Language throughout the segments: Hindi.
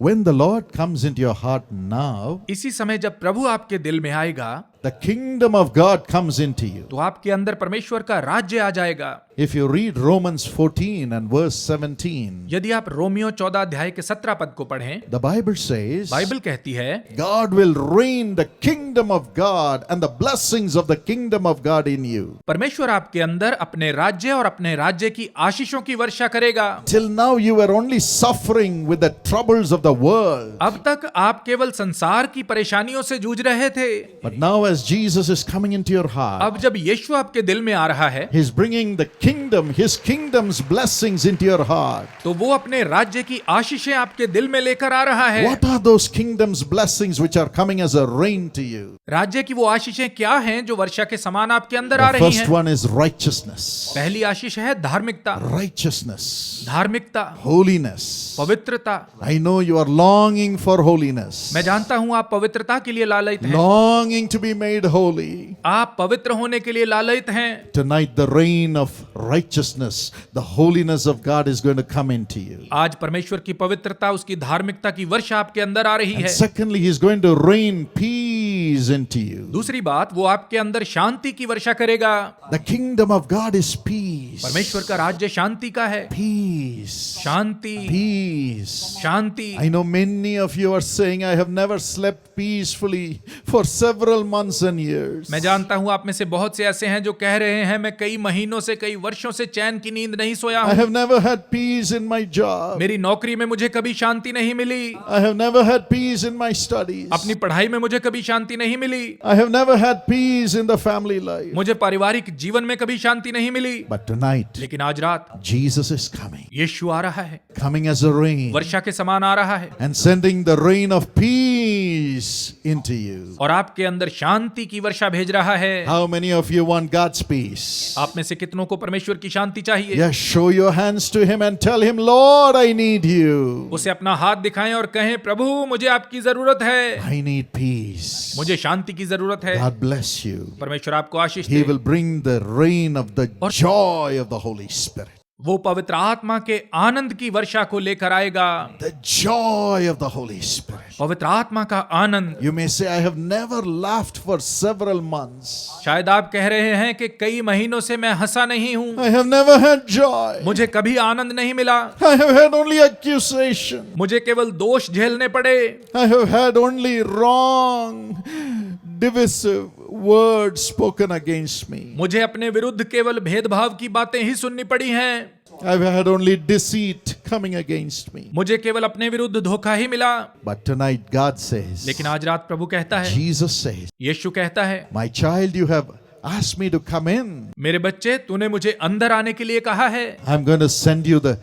When the Lord comes into your heart now, इसी समय जब प्रभु आपके दिल में आएगा the kingdom of God comes into you. तो आपके अंदर परमेश्वर का राज्य आ जाएगा। If you read Romans 14 and verse 17, यदि आप रोमियो 14 अध्याय के 17 पद को पढ़ें, the Bible says, बाइबल कहती है God will reign the kingdom of God and the blessings of the kingdom of God in you. परमेश्वर आपके अंदर अपने राज्य और अपने राज्य की आशीषों की वर्षा करेगा। Till now you were only suffering with the troubles of the world. अब तक आप केवल संसार की परेशानियों से जूझ रहे थे, But now as Jesus is coming into your heart, अब जब यीशु आपके दिल में आ रहा है He's bringing the kingdom, His kingdom's blessings into your heart. तो वो अपने राज्य की आशीषें आपके दिल में लेकर आ रहा है। What are those kingdom's blessings which are coming as a rain to you? राज्य की वो आशीषें क्या हैं जो वर्षा के समान आपके अंदर आ The रही first हैं? one is righteousness. पहली आशीष है धार्मिकता, Righteousness, धार्मिकता, holiness. पवित्रता। I know you are longing for holiness, मैं जानता हूं आप पवित्रता के लिए लालयित हैं, longing to be made holy. आप पवित्र होने के लिए लालयित हैं। Tonight the reign of righteousness, the holiness of God is going to come into you. आज परमेश्वर की पवित्रता, उसकी धार्मिकता की वर्षा आपके अंदर आ रही And है। secondly, He's going to rain peace into you. दूसरी बात, वो आपके अंदर शांति की वर्षा करेगा। The kingdom of God is peace. परमेश्वर का राज्य शांति का है। Peace. Shanti, Peace. Shanti. I know many of you are saying, I have never slept peacefully for several months and years. मैं जानता हूं आप में से बहुत से ऐसे हैं जो कह रहे हैं मैं कई महीनों से, कई वर्षों से चैन की नींद नहीं सोया I हूं। have never had peace in my job. मेरी नौकरी में मुझे कभी शांति नहीं मिली, I have never had peace in my studies. अपनी पढ़ाई में मुझे कभी शांति नहीं मिली, I have never had peace in the family life. मुझे पारिवारिक जीवन में कभी शांति नहीं मिली। But tonight, लेकिन आज रात Jesus is coming, यीशु आ रहा है, coming as a rain, वर्षा के समान आ रहा है and sending the rain of peace into you. और आपके अंदर शांति की वर्षा भेज रहा है। How many of you want God's peace? आप में से कितनों को परमेश्वर की शांति चाहिए? Yes, show your hands to Him and tell Him, Lord, I need you. उसे अपना हाथ दिखाएं और कहें, प्रभु मुझे आपकी जरूरत है, I need peace. मुझे शांति की जरूरत है। God bless you. परमेश्वर आपको आशीष He they. will bring the rain of the joy of the Holy Spirit. वो पवित्र आत्मा के आनंद की वर्षा को लेकर आएगा। The joy of the Holy Spirit. पवित्र आत्मा का आनंद। You may say, I have never laughed for several months. शायद आप कह रहे हैं कि कई महीनों से मैं हंसा नहीं हूँ, I have never had joy. मुझे कभी आनंद नहीं मिला, I have had only accusation. मुझे केवल दोष झेलने पड़े, I have had only wrong, divisive words spoken against me. मुझे अपने विरुद्ध केवल भेदभाव की बातें ही सुननी पड़ी हैं, I've had only deceit coming against me. मुझे केवल अपने विरुद्ध धोखा ही मिला। But tonight God says, लेकिन आज रात प्रभु कहता है, Jesus says, यीशु कहता है, my child, you have asked me to come in. मेरे बच्चे तूने मुझे अंदर आने के लिए कहा है, I'm going to send you the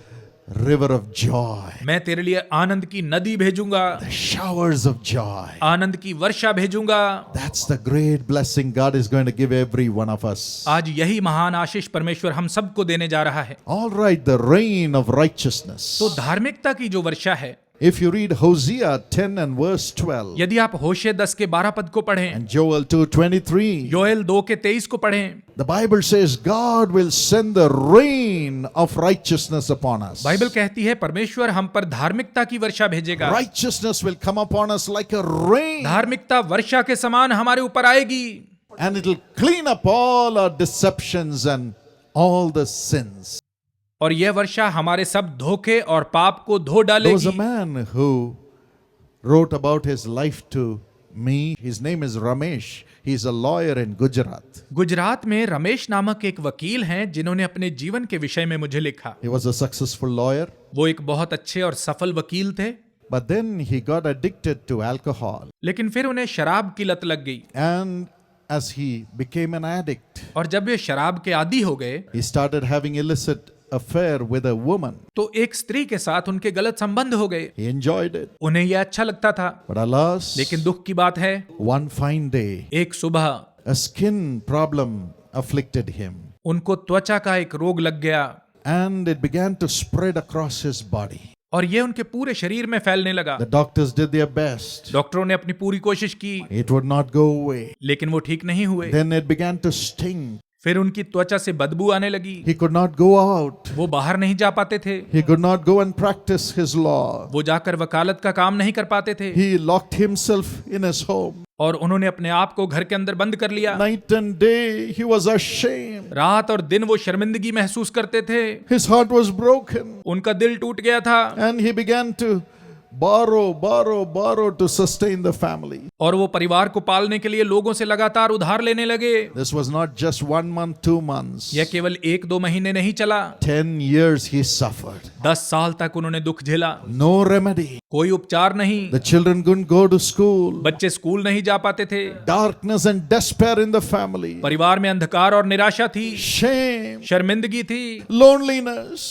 river of joy, मैं तेरे लिए आनंद की नदी भेजूंगा, the showers of joy. आनंद की वर्षा भेजूंगा। That's the great blessing God is going to give every one of us. आज यही महान आशीष परमेश्वर हम सबको देने जा रहा है। All right, the rain of righteousness. तो धार्मिकता की जो वर्षा है, If you read Hosea 10 and verse 12 यदि आप होशे 10 के 12 पद को पढ़ें, and Joel 2:23, योएल 2 के 23 को पढ़ें, the Bible says God will send the rain of righteousness upon us. Bible कहती है परमेश्वर हम पर धार्मिकता की वर्षा भेजेगा। Righteousness will come upon us like a rain, धार्मिकता वर्षा के समान हमारे ऊपर आएगी and it will clean up all our deceptions and all the sins. और यह वर्षा हमारे सब धोखे और पाप को धो There was a डालेगी। man who wrote about his life to me. His name is Ramesh. He is a lawyer in Gujarat. Gujarat में रमेश नामक एक वकील हैं जिन्होंने अपने जीवन के विषय में मुझे लिखा। He was a successful lawyer, वो एक बहुत अच्छे और सफल वकील थे, but then he got addicted to alcohol. लेकिन फिर उन्हें शराब की लत लग गई And as he became an addict, और जब वे शराब के आदी हो गए he started having illicit affair with a woman. तो एक स्त्री के साथ उनके गलत संबंध हो गए। He enjoyed it. उन्हें यह अच्छा लगता था, But alas, लेकिन दुख की बात है, one fine day, एक सुबह a skin problem afflicted him. उनको त्वचा का एक रोग लग गया And it began to spread across his body. और ये उनके पूरे शरीर में फैलने लगा। The doctors did their best. डॉक्टरों ने अपनी पूरी कोशिश की, It would not go away. लेकिन वो ठीक नहीं हुए। Then it began to sting. फिर उनकी त्वचा से बदबू आने लगी। He could not go out. वो बाहर नहीं जा पाते थे। He could not go and practice his law. वो जाकर वकालत का काम नहीं कर पाते थे। He locked himself in his home. और उन्होंने अपने आप को घर के अंदर बंद कर लिया। Night and day he was ashamed. रात और दिन वो शर्मिंदगी महसूस करते थे। His heart was broken. उनका दिल टूट गया था। And he began to borrow to sustain the family. और वो परिवार को पालने के लिए लोगों से लगातार उधार लेने लगे। This was not just 1 month, 2 months. यह केवल 1-2 महीने नहीं चला। 10 years he suffered. 10 साल तक उन्होंने दुख झेला। No remedy. कोई उपचार नहीं। The children couldn't go to school. बच्चे स्कूल नहीं जा पाते थे। Darkness and despair in the family. परिवार में अंधकार और निराशा थी। Shame. शर्मिंदगी थी। Loneliness.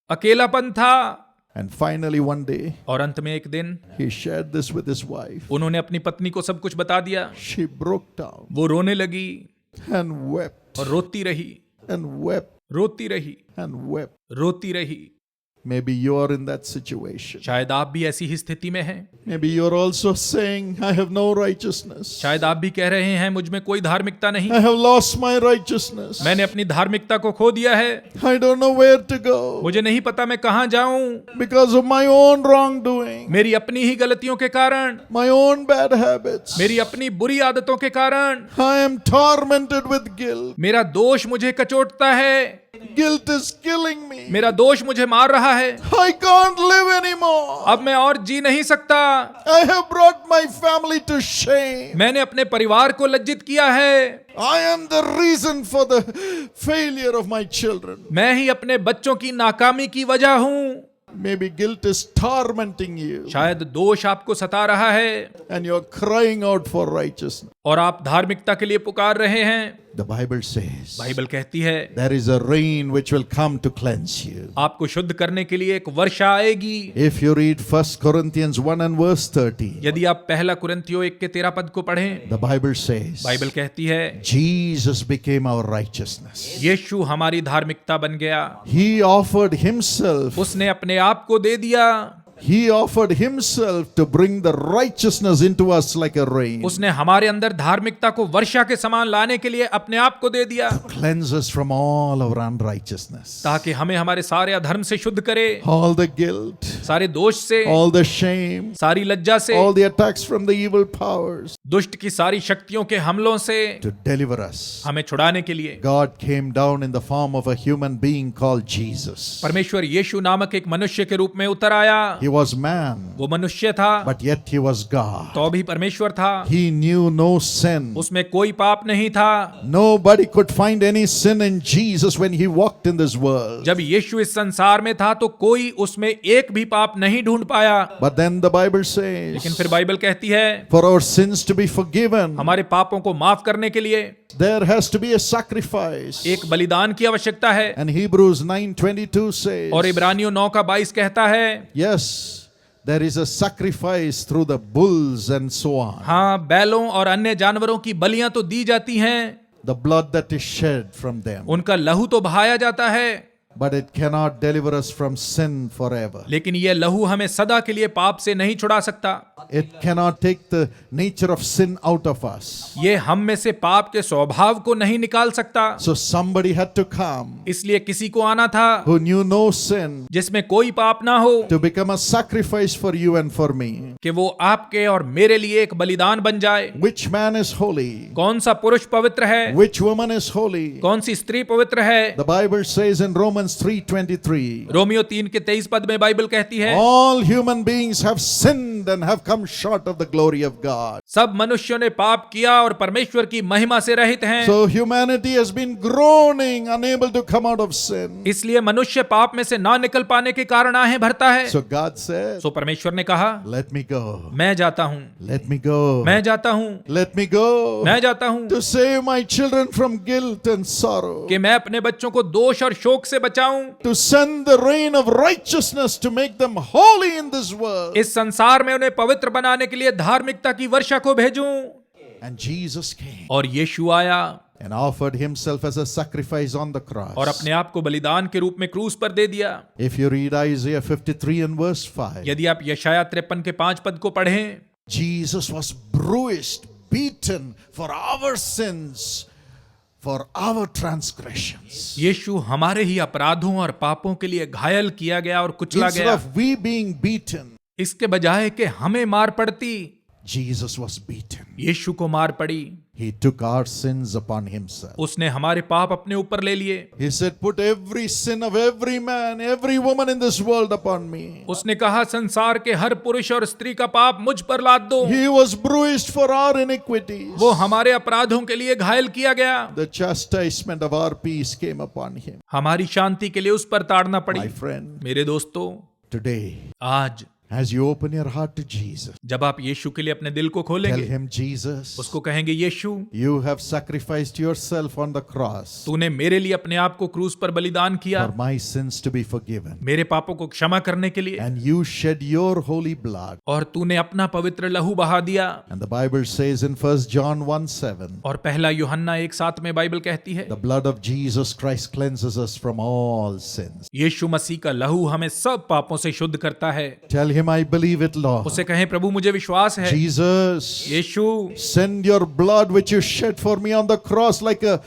अकेलापन था। And finally one day और अंत में एक दिन he shared this with his wife. उन्होंने अपनी पत्नी को सब कुछ बता दिया। She broke down वो रोने लगी and wept और रोती रही, and wept रोती रही, and wept. रोती रही। Maybe you are in that situation. शायद आप भी ऐसी ही स्थिति में हैं। Maybe you're also saying, I have no righteousness. शायद आप भी कह रहे हैं मुझ में कोई धार्मिकता नहीं। I have lost my righteousness. मैंने अपनी धार्मिकता को खो दिया है। I don't know where to go मुझे नहीं पता मैं कहाँ जाऊं। because of my own wrongdoing, मेरी अपनी ही गलतियों के कारण, my own bad habits. मेरी अपनी बुरी आदतों के कारण I am tormented with guilt. मेरा दोष मुझे कचोटता है। Guilt is killing me. मेरा दोष मुझे मार रहा है। I can't live anymore. अब मैं और जी नहीं सकता। I have brought my family to shame. मैंने अपने परिवार को लज्जित किया है। I am the reason for the failure of my children. मैं ही अपने बच्चों की नाकामी की वजह हूं। Maybe guilt is tormenting you शायद दोष आपको सता रहा है and you're crying out for righteousness. और आप धार्मिकता के लिए पुकार रहे हैं। The Bible says बाइबल कहती है there is a rain which will come to cleanse you. आपको शुद्ध करने के लिए एक वर्षा आएगी। If you read 1 Corinthians 1 and verse 30, यदि आप पहला कुरिन्थियों 1 के 13 पद को पढ़ें, the Bible says बाइबल कहती है Jesus became our righteousness. यीशु हमारी धार्मिकता बन गया। He offered himself. उसने अपने आप को दे दिया। He offered himself to bring the righteousness into us like a rain. उसने हमारे अंदर धार्मिकता को वर्षा के समान लाने के लिए अपने आप को दे दिया, Cleanse us from all our unrighteousness. ताकि हमें हमारे सारे अधर्म से शुद्ध करे, All the guilt, सारे दोष से, all the shame, सारी लज्जा से, all the attacks from the evil powers दुष्ट की सारी शक्तियों के हमलों से to deliver us. हमें छुड़ाने के लिए God came down in the form of a human being called Jesus. परमेश्वर यीशु नामक एक मनुष्य के रूप में उतर आया। He was man, वो मनुष्य था but yet he was God. तो भी परमेश्वर था। He knew no sin. उसमें कोई पाप नहीं था। Nobody could find any sin in Jesus when he walked in this world. जब यीशु इस संसार में था तो कोई उसमें एक भी पाप नहीं ढूंढ पाया। But then the Bible लेकिन says, फिर बाइबल कहती है for our sins to be forgiven, हमारे पापों को माफ करने के लिए there has to be a sacrifice. एक बलिदान की आवश्यकता है। And Hebrews 9:22 says, और इब्रानियों 9 का 22 कहता है yes, there is a sacrifice through the bulls and so on. हाँ, बैलों और अन्य जानवरों की बलियां तो दी जाती हैं, The blood that is shed from them. उनका लहू तो बहाया जाता है, But it cannot deliver us from sin forever. लेकिन यह लहू हमें सदा के लिए पाप से नहीं छुड़ा सकता। It cannot take the nature of sin out of us. ये हम में से पाप के स्वभाव को नहीं निकाल सकता। So somebody had to come इसलिए किसी को आना था who knew no sin जिसमें कोई पाप ना हो, to become a sacrifice for you and for me. कि वो आपके और मेरे लिए एक बलिदान बन जाए। Which man is holy? कौन सा पुरुष पवित्र है, Which woman is holy? कौन सी स्त्री पवित्र है। The Bible says in Romans 3:23, Romeo 3 के 23 पद में बाइबल कहती है all human beings have sinned and have come short of the glory of God. सब मनुष्यों ने पाप किया और परमेश्वर की महिमा से रहित हैं। So humanity has been groaning, unable to come out of sin. इसलिए मनुष्य पाप में से ना निकल पाने के कारण आहें भरता है। So God said, सो परमेश्वर ने कहा let me go. मैं जाता हूँ, Let me go. मैं जाता हूँ, Let me go मैं जाता हूँ to save my children from guilt and sorrow. कि मैं अपने बच्चों को दोष और शोक से बचाऊं, To send the rain of righteousness to make them holy in this world. इस संसार में उन्हें पवित्र बनाने के लिए धार्मिकता की वर्षा को भेजूं। And Jesus came और यीशु आया and offered himself as a sacrifice on the cross. और अपने आप को बलिदान के रूप में क्रूस पर दे दिया। If you read Isaiah 53 and verse 5, यदि आप यशाया 53 के 5 पद को पढ़ें, Jesus was bruised, beaten for our sins, for our transgressions. यीशु हमारे ही अपराधों और पापों के लिए घायल किया गया और कुचला Instead गया। of we being beaten, इसके बजाय कि हमें मार पड़ती, Jesus was beaten. यीशु को मार पड़ी। He took our sins upon himself. उसने हमारे पाप अपने ऊपर ले लिए। He said, put every sin of every man, every woman in this world upon me. उसने कहा संसार के हर पुरुष और स्त्री का पाप मुझ पर लाद दो। He was bruised for our iniquities. वो हमारे अपराधों के लिए घायल किया गया। The chastisement of our peace came upon him. हमारी शांति के लिए उस पर ताड़ना पड़ी। My friend, मेरे दोस्तों, today, आज as you open your heart to Jesus, जब आप यीशु के लिए अपने दिल को tell खोलेंगे, him, Jesus, उसको कहेंगे यीशु, you have sacrificed yourself on the cross तूने मेरे लिए अपने आप को क्रूस पर बलिदान किया, for my sins to be forgiven. मेरे पापों को क्षमा करने के लिए, And you shed your holy blood. और तूने अपना पवित्र लहू बहा दिया। And the Bible says in 1 John 1:7, और पहला यूहन्ना 1:7 में बाइबल कहती है, the blood of Jesus Christ cleanses us from all sins. यीशु मसीह का लहू हमें सब पापों से शुद्ध करता है। Tell him, I believe it, Lord. उसे कहें, प्रभु मुझे विश्वास है। Jesus, Yeshu, send your blood which you shed for me on the cross like a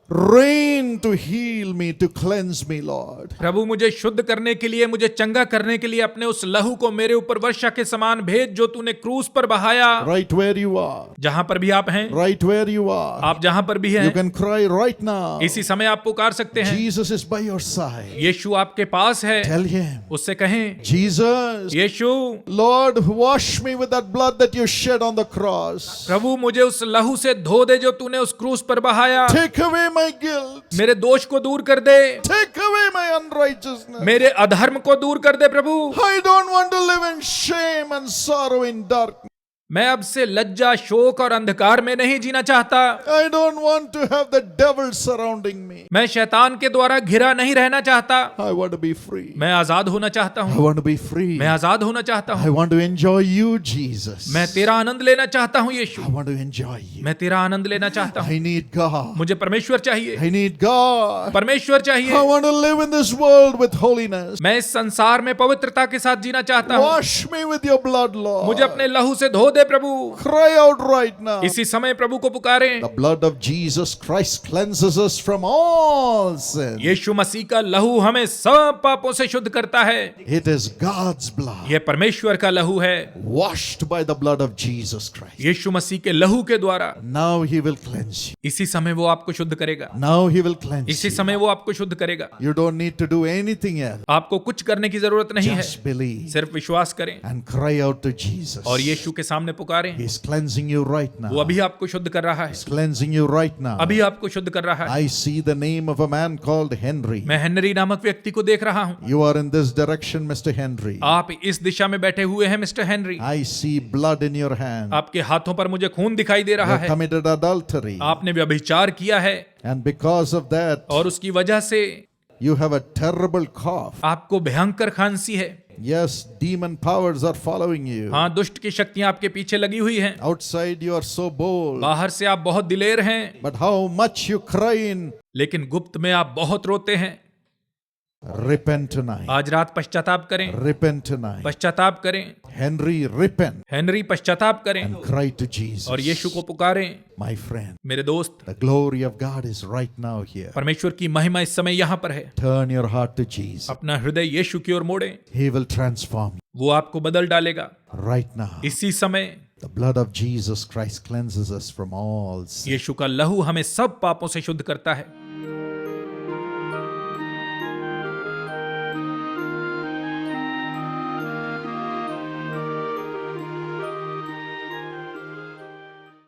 rain to heal me, to cleanse me, Lord. प्रभु मुझे शुद्ध करने के लिए, मुझे चंगा करने के लिए अपने उस लहू को मेरे ऊपर वर्षा के समान भेज जो तूने क्रूस पर बहाया। Right where you are. जहां पर भी आप हैं, Right where you are. आप जहां पर भी You हैं, can cry right now. इसी समय आप पुकार सकते हैं। Jesus is by your side. यीशु आपके पास है। Tell him, उससे कहें, Jesus, Yeshu, Lord, wash me with that blood that you shed on the cross. प्रभु मुझे उस लहू से धो दे जो तूने उस क्रूस पर बहाया। Take away my guilt. मेरे दोष को दूर कर दे, Take away my unrighteousness. मेरे अधर्म को दूर कर दे प्रभु। I don't want to live in shame and sorrow in darkness. मैं अब से लज्जा, शोक और अंधकार में नहीं जीना चाहता। I don't want to have the devil surrounding me. मैं शैतान के द्वारा घिरा नहीं रहना चाहता। I want to be free. मैं आजाद होना चाहता I हूँ। want to be free. मैं आजाद होना चाहता I हूँ। want to enjoy you, Jesus. मैं तेरा आनंद लेना चाहता हूँ यीशु। I want to enjoy you. मैं तेरा आनंद लेना चाहता हूँ। I need God. मुझे परमेश्वर चाहिए। I need God. परमेश्वर I चाहिए। want to live in this world with holiness. मैं इस संसार में पवित्रता के साथ जीना चाहता हूँ। Wash me with your blood, Lord. मुझे अपने लहू से धो दे प्रभु। Cry out right now. इसी समय प्रभु को पुकारें। The blood of Jesus Christ cleanses us from all sin. यीशु मसीह का लहू हमें सब पापों से शुद्ध करता है। It is God's blood, यह परमेश्वर का लहू है, washed by the blood of Jesus Christ. यीशु मसीह के लहू के द्वारा। Now he will cleanse you. इसी समय वो आपको शुद्ध करेगा। Now he will cleanse इसी you. समय वो आपको शुद्ध करेगा। You don't need to do anything else. आपको कुछ करने की जरूरत नहीं है, Just believe सिर्फ विश्वास करें and cry out to Jesus. और यीशु के सामने पुकारें। He's cleansing you right now. वो अभी आपको शुद्ध कर रहा है। He's cleansing you right now. अभी आपको शुद्ध कर रहा है। I see the name of a man called Henry. मैं हेनरी नामक व्यक्ति को देख रहा हूँ। You are in this direction, Mr. Henry. आप इस दिशा में बैठे हुए हैं mister Henry. I see blood in your hand. आपके हाथों पर मुझे खून दिखाई दे You रहा have है। committed adultery. आपने व्यभिचार किया है And because of that, और उसकी वजह से you have a terrible cough. आपको भयंकर खांसी है। Yes, demon powers are following you. हाँ, दुष्ट की शक्तियां आपके पीछे लगी हुई हैं। Outside you are so bold. बाहर से आप बहुत दिलेर हैं, But how much you cry in. लेकिन गुप्त में आप बहुत रोते हैं। Repent tonight. आज रात पश्चाताप करें, Repent tonight. पश्चाताप करें। Henry, repent हेनरी पश्चाताप करें and cry to Jesus. और यीशु को पुकारें। My friend, मेरे दोस्त, the glory of God is right now here. परमेश्वर की महिमा इस समय यहाँ पर है। Turn your heart to Jesus. अपना हृदय यीशु की ओर मोड़ें, He will transform you वो आपको बदल डालेगा। right now. इसी समय The blood of Jesus Christ cleanses us from all sin. यीशु का लहू हमें सब पापों से शुद्ध करता है।